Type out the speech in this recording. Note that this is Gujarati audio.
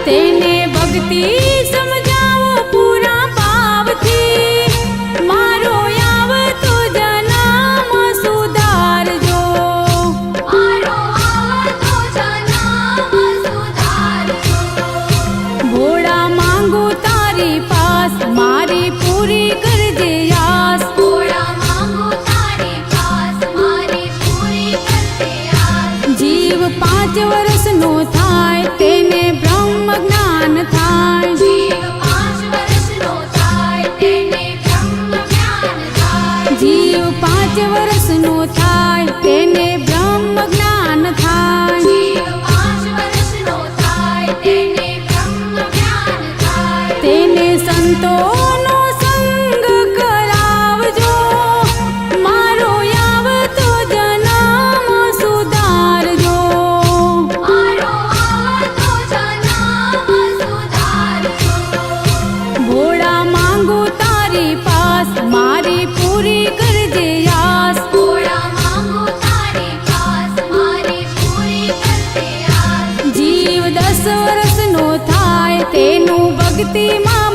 તેને ભક્તિ સમજાવો પૂરા ભાવથી મારો આવતો જન્મ સુધારજો મારો આવતો જન્મ સુધારજો ભોળા માંગુ તારી પાસ મારી પૂરી કરજે આસ ભોળા માંગુ તારી પાસ મારી પૂરી કરજે આસ જીવ 5 વર્ષનો થાય તેને બ્રહ્મ જ્ઞાન થાય જીવ 5 વર્ષનો થાય તેને બ્રહ્મ જ્ઞાન થાય જીવ 5 વર્ષનો થાય તેને બ્રહ્મ જ્ઞાન થાય જીવ 5 વર્ષનો થાય તેને બ્રહ્મ જ્ઞાન થાય તેને સંતોનો સંગ કરાવજો મારો આવતો જન્મ સુધારજો મારો આવતો જન્મ સુધારજો ભોળા માંગુ તારી પાસ મારી પૂરી કરજે આસ ભોળા માંગુ તારી પાસ મારી પૂરી કરજે આસ જીવ 10 વર્ષનો થાય તેનું ભક્તિમાં